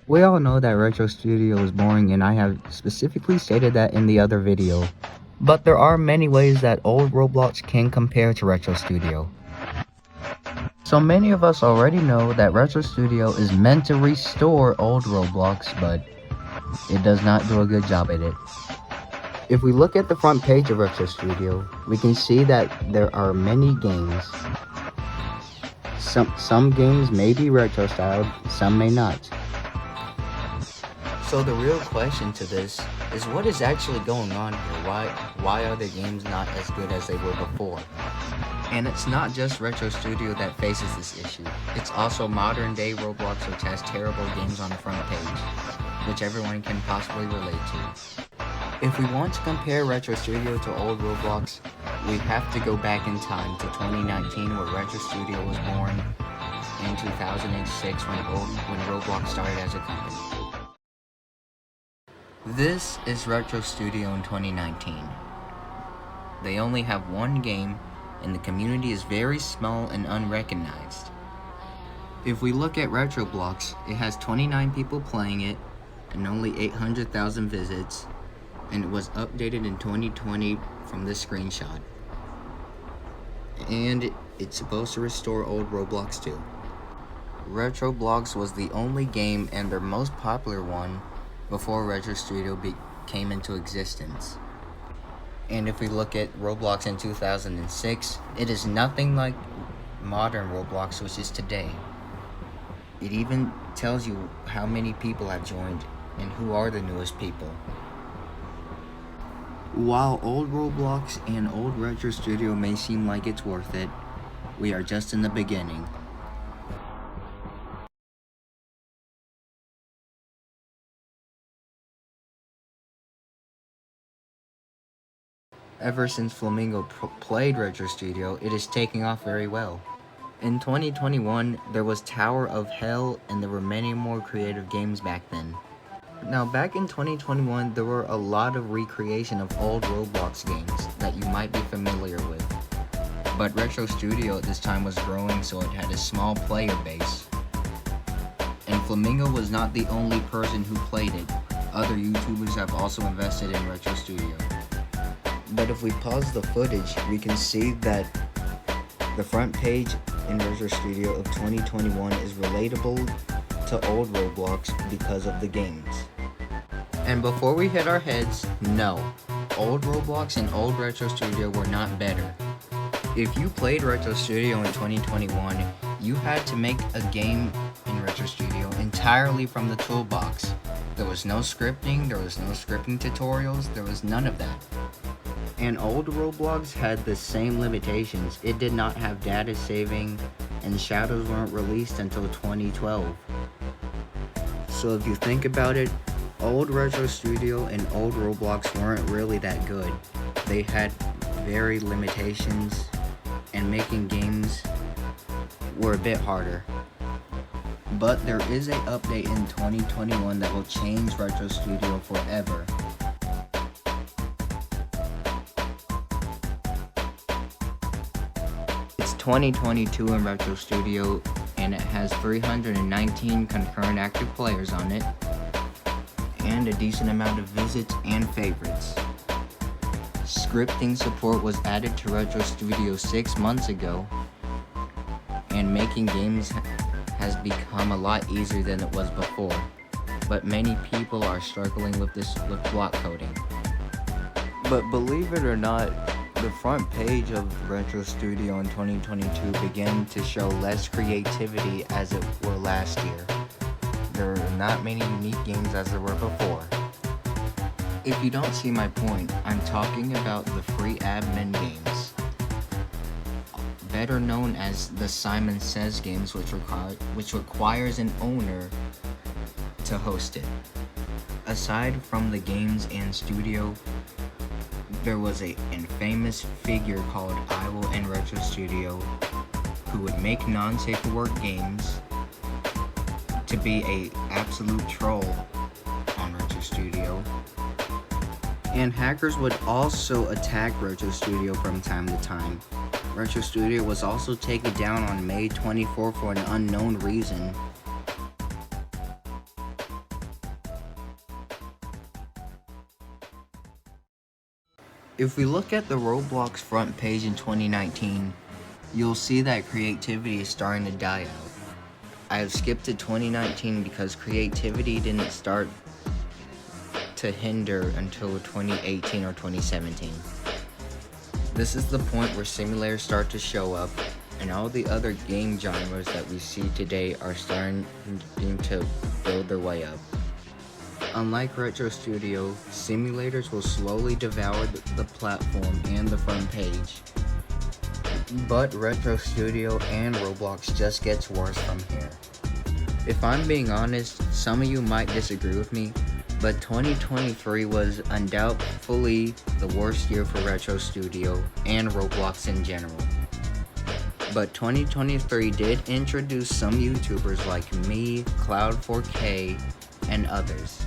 We all know that RetroStudio is boring, and I have specifically stated that in the other video. But there are many ways that old Roblox can compare to RetroStudio. So many of us already know that RetroStudio is meant to restore old Roblox, but it does not do a good job at it. If we look at the front page of RetroStudio, we can see that there are many games. Some games may be retro styled, some may not. So the real question to this is, what is actually going on here? Why are the games not as good as they were before? And it's not just RetroStudio that faces this issue. It's also modern day Roblox, which has terrible games on the front page, which everyone can possibly relate to. If we want to compare RetroStudio to old Roblox, we have to go back in time to 2019, where RetroStudio was born, and 2006 when Roblox started as a company. This is RetroStudio in 2019. They only have one game, and the community is very small and unrecognized. If we look at Roblox, it has 29 people playing it and only 800,000 visits, and it was updated in 2020 from this screenshot. And it's supposed to restore old Roblox too. RetroBlox was the only game and their most popular one before RetroStudio came into existence. And if we look at Roblox in 2006, it is nothing like modern Roblox, which is today. It even tells you how many people have joined and who are the newest people. While old Roblox and old RetroStudio may seem like it's worth it, we are just in the beginning. Ever since Flamingo played RetroStudio, it is taking off very well. In 2021, there was Tower of Hell, and there were many more creative games back then. Now, back in 2021, there were a lot of recreation of old Roblox games that you might be familiar with. But RetroStudio at this time was growing, so it had a small player base. And Flamingo was not the only person who played it. Other YouTubers have also invested in RetroStudio. But if we pause the footage, we can see that the front page in RetroStudio of 2021 is relatable to old Roblox because of the games. And before we hit our heads, no, old Roblox and old RetroStudio were not better. If you played RetroStudio in 2021, you had to make a game in RetroStudio entirely from the toolbox. There was no scripting, there was no scripting tutorials, there was none of that. And old Roblox had the same limitations. It did not have data saving, and shadows weren't released until 2012. So if you think about it, old RetroStudio and old Roblox weren't really that good. They had very limitations, and making games were a bit harder. But there is an update in 2021 that will change RetroStudio forever. It's 2022 in RetroStudio, and it has 319 concurrent active players on it, and a decent amount of visits and favorites. Scripting support was added to RetroStudio 6 months ago, and making games has become a lot easier than it was before, but many people are struggling with block coding. But believe it or not, the front page of RetroStudio in 2022 began to show less creativity as it were last year. There are not many unique games as there were before. If you don't see my point, I'm talking about the free admin games, better known as the Simon Says games, which requires an owner to host it. Aside from the games and studio, there was an infamous figure called Aswell in RetroStudio who would make non-safe for work games to be an absolute troll on RetroStudio. And hackers would also attack RetroStudio from time to time. RetroStudio was also taken down on May 24 for an unknown reason. If we look at the Roblox front page in 2019, you'll see that creativity is starting to die out. I have skipped to 2019 because creativity didn't start to hinder until 2018 or 2017. This is the point where simulators start to show up, and all the other game genres that we see today are starting to build their way up. Unlike RetroStudio, simulators will slowly devour the platform and the front page. But RetroStudio and Roblox just gets worse from here. If I'm being honest, some of you might disagree with me, but 2023 was undoubtedly the worst year for RetroStudio and Roblox in general. But 2023 did introduce some YouTubers like me, Cloud4K, and others.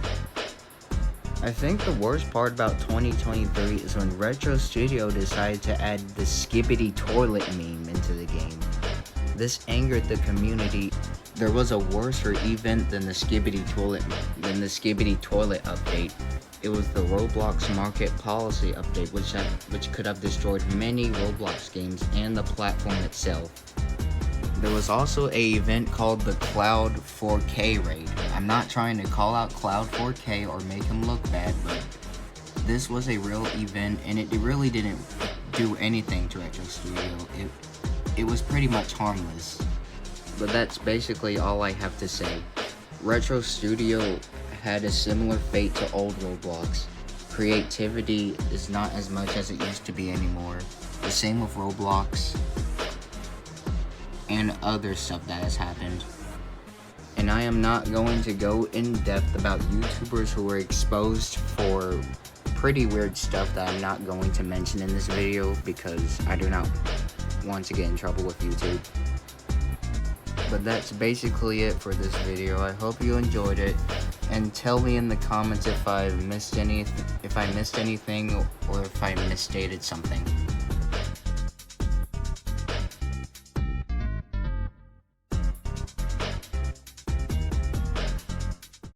I think the worst part about 2023 is when RetroStudio decided to add the Skibbity Toilet meme into the game. This angered the community. There was a worser event than the Skibbity Toilet update. It was the Roblox Market Policy update, which could have destroyed many Roblox games and the platform itself. There was also an event called the Cloud4K raid. I'm not trying to call out Cloud4K or make him look bad, but this was a real event, and it really didn't do anything to RetroStudio. It was pretty much harmless. But that's basically all I have to say. RetroStudio had a similar fate to old Roblox. Creativity is not as much as it used to be anymore. The same with Roblox and other stuff that has happened. And I am not going to go in depth about YouTubers who were exposed for pretty weird stuff that I'm not going to mention in this video because I do not want to get in trouble with YouTube. But that's basically it for this video. I hope you enjoyed it, and tell me in the comments if I missed anything or if I misstated something.